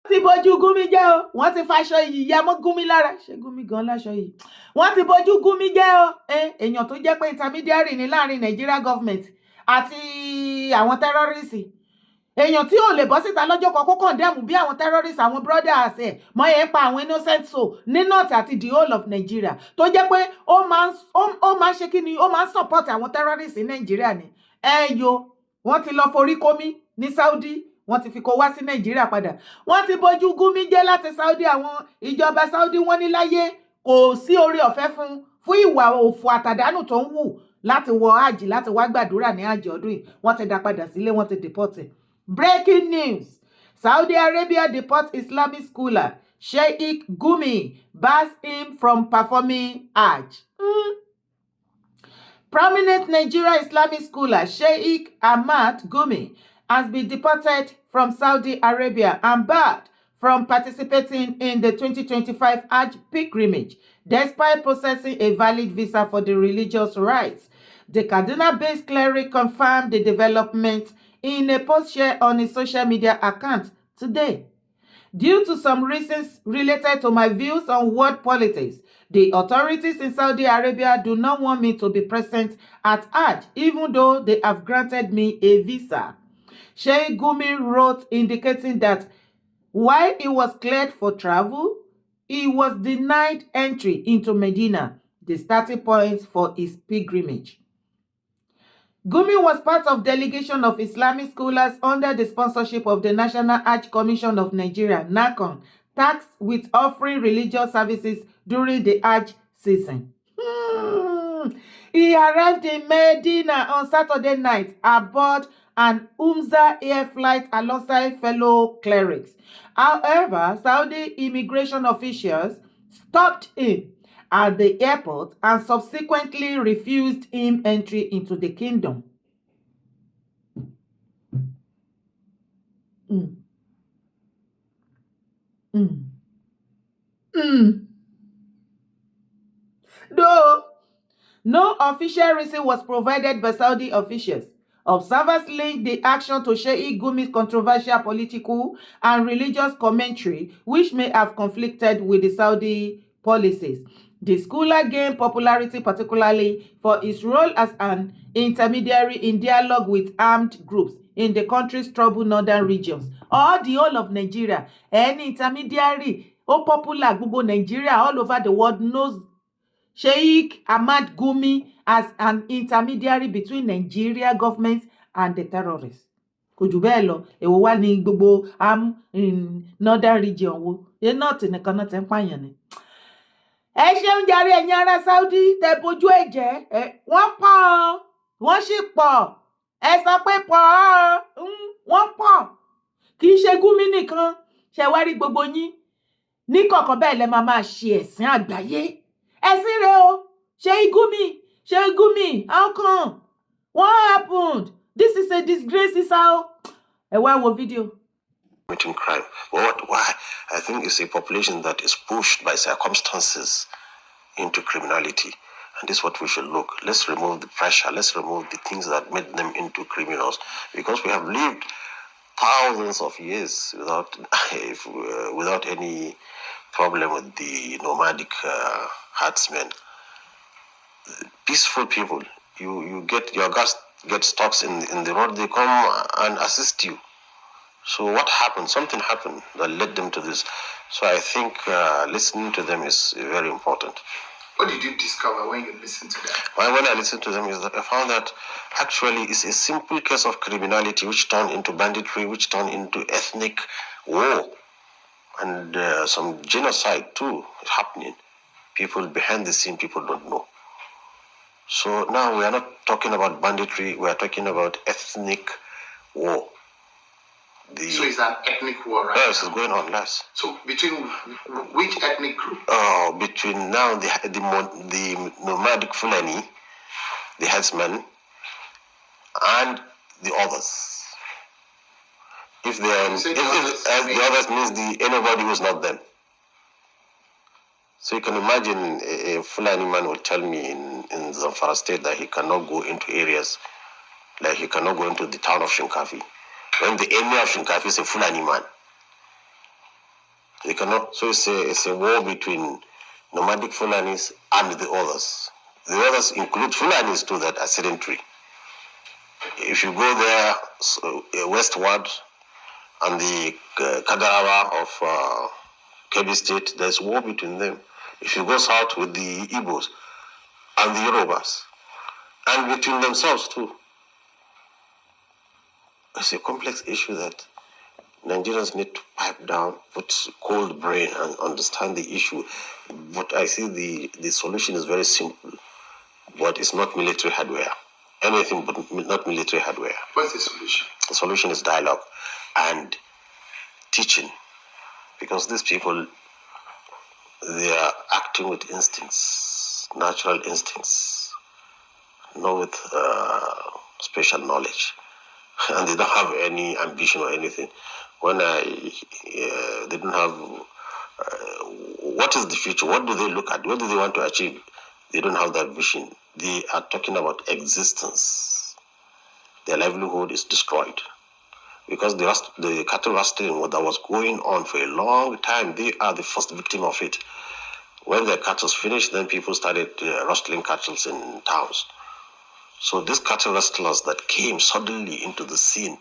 ti Boju Gumi jẹ́ o, wọ́n ti faṣọ yìí ya mọ́ Gumi lára. Ṣé Gumi gan láṣọ yìí? Wọ́n ti Boju Gumi jẹ́ o. Èèyàn tó jẹ́ pé intermediary ní láàrin Nigeria government àti àwọn terrorists. Èèyàn tí ò lè bọ́ síta lọ́jọ́ kan kó condemn bí àwọn terrorists àwọn brothers ẹ̀ mọ́ ẹ̀ pa àwọn innocent soul ní north àti the whole of Nigeria tó jẹ́ pé ó máa ń ṣe kí ni ó máa ń support àwọn terrorists ní Nigeria ni. Wọ́n ti lọ forí kómi ní Saudi, wọ́n ti fi kó wá sí Nigeria padà. Wọ́n ti Boju Gumi jẹ́ láti Saudi. Àwọn ìjọba Saudi wọ́n ní láyé kò sí oore ọ̀fẹ́ fún ìwà òfò àtàdánù tó ń wù láti wọ hajj láti wá gbàdúrà ní hajj ọdún yìí. Wọ́n ti dá padà sílé, wọ́n ti deported. Breaking news. Saudi Arabia deports Islamic scholar Sheikh Gumi, bars him from performing hajj. Prominent Nigeria Islamic scholar Sheikh Ahmad Gumi has been deported from Saudi Arabia and barred from participating in the 2025 Hajj pilgrimage, despite possessing a valid visa for the religious rites. The Kaduna-based cleric confirmed the development in a post shared on his social media account today. Due to some reasons related to my views on world politics, the authorities in Saudi Arabia do not want me to be present at Hajj, even though they have granted me a visa. Sheikh Gumi wrote, indicating that while he was cleared for travel, he was denied entry into Medina, the starting point for his pilgrimage. Gumi was part of delegation of Islamic scholars under the sponsorship of the National Hajj Commission of Nigeria, NACON, tasked with offering religious services during the Hajj season. He arrived in Medina on Saturday night aboard an Umza air flight alongside fellow clerics. However, Saudi immigration officials stopped him at the airport and subsequently refused him entry into the kingdom. Though no official reason was provided by Saudi officials, observers linked the action to Sheikh Gumi's controversial political and religious commentary, which may have conflicted with the Saudi policies. The scholar gained popularity particularly for his role as an intermediary in dialogue with armed groups in the country's troubled northern regions. Or the whole of Nigeria, any intermediary, popular gbogbo Nigeria all over the world knows Sheikh Ahmad Gumi as an intermediary between Nigeria government and the terrorists. Kò jù bẹ́ẹ̀ lọ, èwo wá ní gbogbo northern region wo? North nìkan náà ti ń pààyàn ni. Ẹ ṣeun jàre ẹ̀yin ará Saudi tẹ bojú ẹ̀jẹ̀, wọ́n pọ̀, wọ́n sì pọ̀. Ẹ sọ pé pọ̀, wọ́n pọ̀. Kì í ṣe Gumi nìkan, ṣe wá rí gbogbo yín. Ní kọ̀ọ̀kan bẹ́ẹ̀ lẹ máa ṣe ẹ̀sìn àgbáyé. Ẹ̀sìn rẹ̀ o, Sheikh Gumi, how come? What happened? This is a disgrace, is how. Ẹ wá wo video. Committing crime. Why? I think it's a population that is pushed by circumstances into criminality. And this is what we should look. Let's remove the pressure. Let's remove the things that made them into criminals. Because we have lived thousands of years without any problem with the nomadic herdsmen. Peaceful people. You get your gas get stuck in the road. They come and assist you. So what happened? Something happened that led them to this. So I think listening to them is very important. What did you discover when you listened to them? When I listened to them, is that I found that actually it's a simple case of criminality which turned into banditry, which turned into ethnic war, and some genocide too is happening. People behind the scene, people don't know. So now we are not talking about banditry, we are talking about ethnic war. So it's an ethnic war, right? Yes, it's going on, yes. So between which ethnic group? Between now the nomadic Fulani, the headsmen, and the others. If they are, the others means anybody who's not them. So you can imagine a Fulani man will tell me in Zamfara state that he cannot go into areas, like he cannot go into the town of Shinkafi. When the emir of Shinkafi is a Fulani man. They cannot. So it's a war between nomadic Fulanis and the others. The others include Fulanis too that are sedentary. If you go there westward and the Kagarawa of Kebbi State, there's war between them. If you go south with the Igbos and the Yorubas, and between themselves too. It's a complex issue that Nigerians need to pipe down, put cold brain and understand the issue. But I see the solution is very simple, but it's not military hardware. Anything but not military hardware. What's the solution? The solution is dialogue and teaching, because these people, they are acting with instincts, natural instincts, not with special knowledge, and they don't have any ambition or anything. When they don't have, what is the future? What do they look at? What do they want to achieve? They don't have that vision. They are talking about existence. Their livelihood is destroyed. Because the cattle rustling that was going on for a long time, they are the first victim of it. When the cattle finished, then people started rustling cattle in towns. So these cattle rustlers that came suddenly into the scene,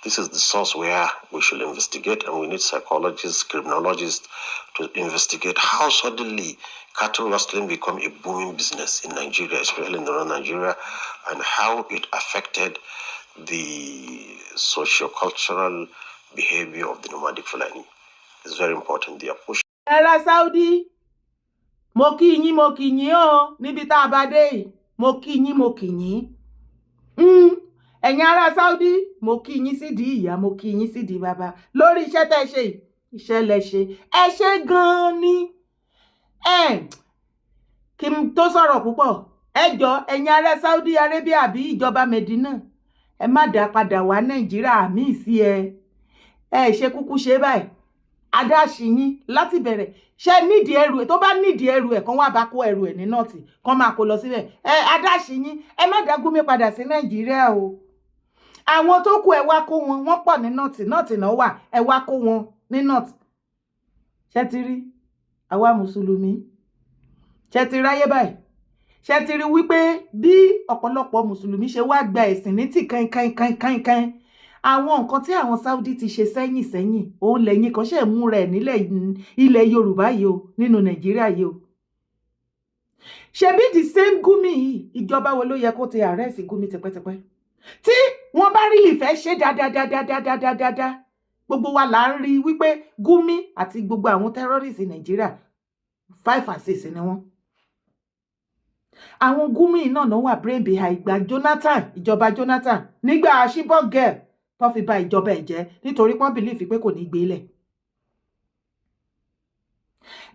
this is the source where we should investigate, and we need psychologists, criminologists to investigate how suddenly cattle rustling become a booming business in Nigeria, especially in northern Nigeria, and how it affected the socio-cultural behavior of the nomadic Fulani. It's very important. They are pushing. Era Saudi, mo kí yín o, níbi tá a bá dé yìí, mo kí yín. Ẹ̀yin ará Saudi, mo kí yín sídìí ìyá, mo kí yín sídìí bàbá. Lórí iṣẹ́ tẹ́ ṣe yìí, iṣẹ́ lẹ ṣe. Ẹ ṣe gan-an ni. Kí n tó sọ̀rọ̀ púpọ̀, ẹ jọ̀ọ́ ẹ̀yin ará Saudi Arabia àbí ìjọba Medina, ẹ má dá padà wá Nàìjíríà àmì sí ẹ. Ẹ ṣe kúkú ṣe báyìí. Adáṣì yín láti bẹ̀rẹ̀. Ṣé nídìí ẹrù ẹ̀ tó bá nídìí ẹrù ẹ̀ kan wá bá kó ẹrù ẹ̀ ní nọ́ọ̀tì kan máa kó lọ síbẹ̀. Adáṣì yín, ẹ má dá Gumi padà sí Nàìjíríà o. Àwọn tó kù ẹ wá kó wọn, wọ́n pọ̀ ní nọ́ọ̀tì náà wà, ẹ wá kó wọn ní nọ́ọ̀tì. Ṣé ti rí àwa mùsùlùmí? Ṣé ti ráyé báyìí? Ṣé ti rí wípé bí ọ̀pọ̀lọpọ̀ mùsùlùmí ṣe wá gba ẹ̀sìn ní tì kankan. Àwọn nǹkan tí àwọn Saudi ti ṣe sẹ́yìn òun lẹ́yìn kan ṣe mú rẹ̀ nílẹ̀ ilẹ̀ Yorùbá yìí o, nínú Nàìjíríà yìí o. Ṣebí the same Gumi yìí, ìjọba wo ló yẹ kó ti arrest Gumi tipẹ́tipẹ́? Tí wọ́n bá rí ìfẹ́ ṣe dáadáa, gbogbo wa là ń rí wípé Gumi àti gbogbo àwọn terrorists Nàìjíríà 5 and 6 ni wọ́n. Àwọn Gumi náà wà brain behind ìjọba Jonathan nígbà Chibok girl tó fi ba ìjọba ẹ̀ jẹ́ nítorí wọ́n believe pé kò ní gbélẹ̀.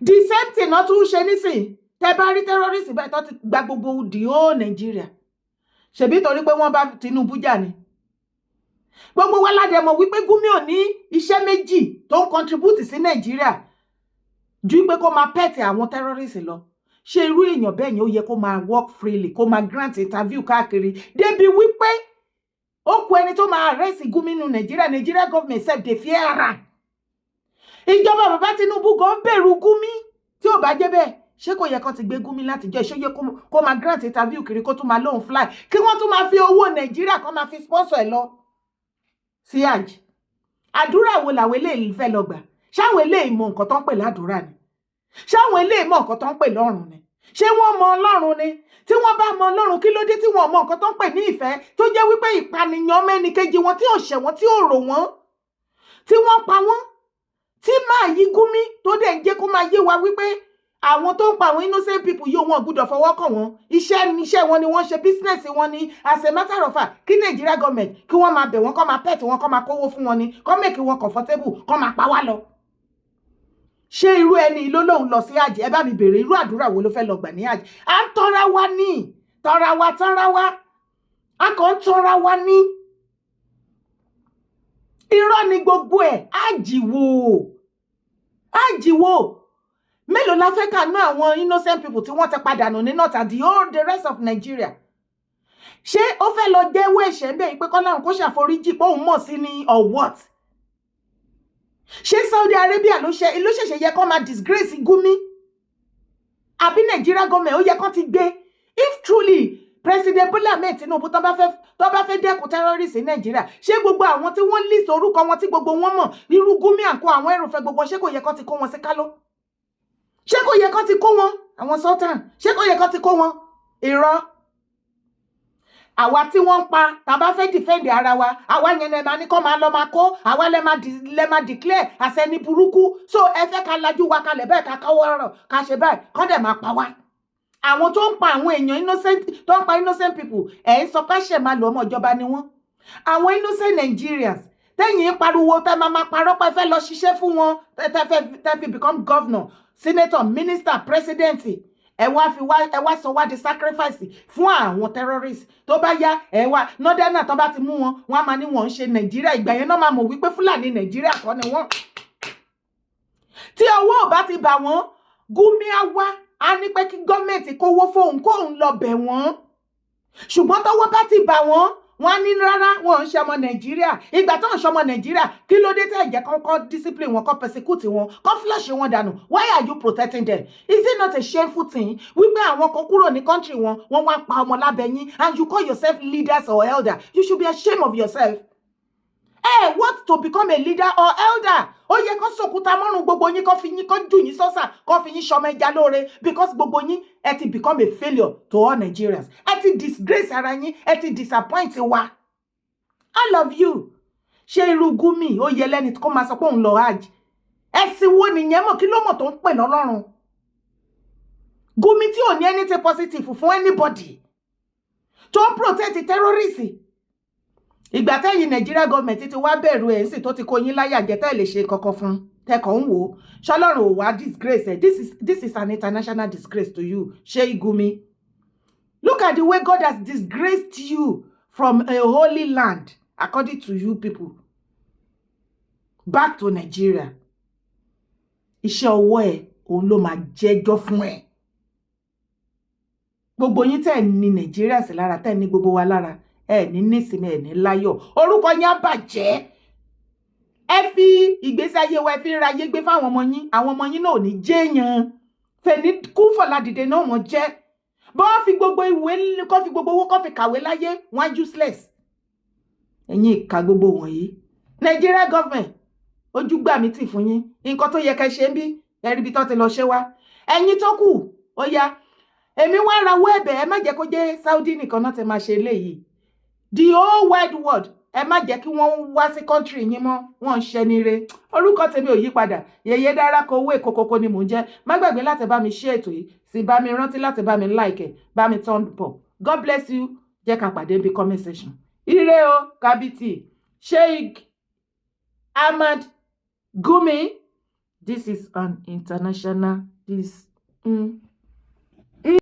The same thing náà tún ṣe nísìn tẹ́ bá rí terrorist báyìí tó ti gba gbogbo the whole Nigeria. Ṣebí torí pé wọ́n bá Tinubu jà ni. Gbogbo wa ládẹ mọ̀ wípé Gumi ò ní iṣẹ́ méjì tó ń contribute sí Nigeria ju pé kó máa pẹ̀tì àwọn terrorist lọ. Ṣé irú èèyàn bẹ́ẹ̀ yẹn ó yẹ kó máa work freely, kó máa grant interview káàkiri débi wípé ó kú ẹni tó máa arrest Gumi nínú Nigeria government self dey fear ara. Ìjọba bàbá Tinubu gan bẹ̀rù Gumi tí ò bá jẹ́ bẹ́ẹ̀. Ṣé kò yẹ kó ti gbé Gumi láti jẹ́ ṣó yẹ kó máa grant interview kiri kó tún máa lóhun fly kí wọ́n tún máa fi owó Nigeria kó máa fi sponsor ẹ̀ lọ sí Hajj. Àdúrà wo làwọn eléyìí fẹ́ lọ gbà? Ṣáwọn eléyìí mọ nǹkan tó ń pè ládùúrà ni? Ṣáwọn eléyìí mọ nǹkan tó ń pè lọ́run ni? Ṣé wọ́n mọ Ọlọ́run ni? Tí wọ́n bá mọ Ọlọ́run kí ló dé tí wọ́n mọ nǹkan tó ń pè ní ìfẹ́ tó jẹ́ wípé ìpànìyàn mẹ́nìkejì wọn tí ò ṣẹ̀ wọ́n tí ò rò wọ́n tí wọ́n pa wọ́n tí máa yí Gumi tó dẹ̀ ń jẹ́ kó máa yé wa wípé àwọn tó ń pa àwọn innocent people yóò wọn gbọ́dọ̀ fọwọ́ kàn wọ́n. Iṣẹ́ wọn ni wọ́n ṣe, business wọn ni, as a matter of fact kí Nigeria government kí wọ́n máa bẹ̀ wọ́n kó máa pet wọn kó máa kówó fún wọn ni kó make wọn comfortable kó máa pa wá lọ. Ṣé irú ẹni ló lóun lọ sí Hajj? Ẹ bá mi béèrè irú àdúrà wo ló fẹ́ lọ gbà ní Hajj? À ń tọ́ra wa ní tọ́ra wa a kàn ń tọ́ra wa ní. Irọ́ ni gbogbo ẹ̀. Hajj wo mélòó la fẹ́ kà ná àwọn innocent people tí wọ́n ti padà nù ní north and the rest of Nigeria? Ṣé ó fẹ́ lọ jẹ́wọ́ ẹ̀ṣẹ̀ bẹ́ẹ̀ pé kọ́lọ́run kó ṣàforíjì pé òun mọ̀ sí ni or what? ṣé Saudi Arabia ló ṣẹ̀ṣẹ̀ yẹ kó máa disgrace Gumi àbí Nigeria government ó yẹ kó ti gbé? If truly President Bola Ahmed Tinubu tó bá fẹ́ dẹ́kun terrorist ní Nigeria, ṣé gbogbo àwọn tí wọ́n list orúkọ wọn tí gbogbo wọn mọ̀ irú Gumi àǹkó àwọn ẹrùfẹ́ gbogbo ṣé kò yẹ kó ti kó wọn sí kálọ́? Ṣé kò yẹ kó ti kó wọn àwọn sultan? Ṣé kò yẹ kó ti kó wọn? Irọ́. Àwa tí wọ́n ń pa tá bá fẹ́ defend ara wa, àwa yẹn lè máa ní kó máa lọ máa kó, àwa lè máa declare as ẹni burúkú. So ẹ fẹ́ ká lajú wa kalẹ̀ bẹ́ẹ̀ ká káwọ́ ọ̀rọ̀ ká ṣe báyìí kọ́ dẹ̀ máa pa wá. Àwọn tó ń pa àwọn èèyàn innocent tó ń pa innocent people ẹ̀ ń sọ pé ṣẹ̀ máa lọ ọmọ ìjọba ni wọ́n. Àwọn innocent Nigerians tẹ́yìn pariwo tẹ́ máa parọ́ pé fẹ́ lọ ṣiṣẹ́ fún wọn tẹ́ fi become governor, senator, minister, president. Ẹ wá sọ wá di sacrifice fún àwọn terrorists. Tó bá yá ẹ wá northern tó bá ti mú wọn á máa ní wọn ń ṣe Nàìjíríà. Ìgbà yẹn náà máa mọ̀ wípé Fúlàní Nàìjíríà kọ́ ni wọ́n. Tí ọwọ́ ò bá ti bà wọ́n, Gumi á wá á ní pé kí gọ́ọ̀mẹ̀ntì kówó fóun kóun lọ bẹ̀ wọ́n. Ṣùgbọ́n tọ́wọ́ bá ti bà wọ́n, wọ́n á ní rárá wọn ń ṣe ọmọ Nàìjíríà. Ìgbà tó ń ṣe ọmọ Nàìjíríà kí ló dé tẹ́ ẹ̀jẹ̀ kọ́kọ́ discipline wọn, kọ́ persecute wọn, kọ́ flush wọn dànù? Why are you protecting them? Is it not a shameful thing wípé àwọn kan kúrò ní country wọn wá pa ọmọ lábẹ́ yín and you call yourself leaders or elder? You should be ashamed of yourself. Hey, what to become a leader or elder? Ó yẹ kó sòkúta mọ́rùn gbogbo yín kó fi yín kó jù yín sọ́sà kó fi yín ṣọmọ ẹja lóore because gbogbo yín ẹ ti become a failure to all Nigerians. Ẹ ti disgrace ara yín, ẹ ti disappoint wa. All of you. Ṣé irú Gumi ó yẹ lẹ́ni kó máa sọ pé òun lọ hajj? Ẹ̀sìn wo nìyẹn mọ̀ kí ló mọ̀ tó ń pè lọ́lọ́run? Gumi tí ò ní anything positive fún anybody. Tó ń protect terrorists. Ìgbà tẹ́yìn Nigeria government ti wá bẹ̀rù ẹ̀ sì tó ti kó yín láyà jẹ́ tẹ́ lè ṣe kankan fún tẹ́kọ̀ ń wò. Ṣọlọ́run ò wá disgrace ẹ̀. This is an international disgrace to you, Sheikh Gumi. Look at the way God has disgraced you from a holy land, according to you people, back to Nigeria. Iṣẹ́ ọwọ́ ẹ̀ òun ló máa jẹ́jọ́ fún ẹ. Gbogbo yín tẹ́ ní Nigeria sí lára, tẹ́ ní gbogbo wa lára. Ẹ ní nísìmí ẹ ní láyọ̀. Orúkọ yín á bàjẹ́. Ẹ fi ìgbésí ayé wa ẹ fi ń ra ayé gbé fáwọn ọmọ yín. Àwọn ọmọ yín náà ò ní jẹ́yàn. Fẹ̀ní kú fọ̀ládìde náà wọ́n jẹ́. Bọ́ fi gbogbo ìwé kó fi gbogbo owó kó fi kàwé láyé wọ́n useless. Ẹ̀yin ìka gbogbo wọ̀nyí. Nigeria government ojú gbà mí tì fún yín. Nǹkan tó yẹ ká ṣe ń bí ẹ̀rí bí tó ti lọ ṣe wá. Ẹ̀yin tó kù ó yá. Èmi wá rawọ́ ẹ̀bẹ̀ ẹ má jẹ́ kó jẹ́ Saudi nìkan náà ti máa ṣe eléyìí. The whole wide world ẹ má jẹ́ kí wọ́n wá sí country yín mọ́ wọ́n ń ṣe nire. Orúkọ tèmi ò yí padà. Yèyé dára kó owó èkókókó ni mò ń jẹ́. Má gbàgbé láti bá mi share ètò yìí. Sì bá mi rántí láti bá mi like ẹ̀, bá mi turn up. God bless you. Jẹ́ ká pàdé níbi comment section. Ire o, Kabiti. Sheikh Gumi. This is an international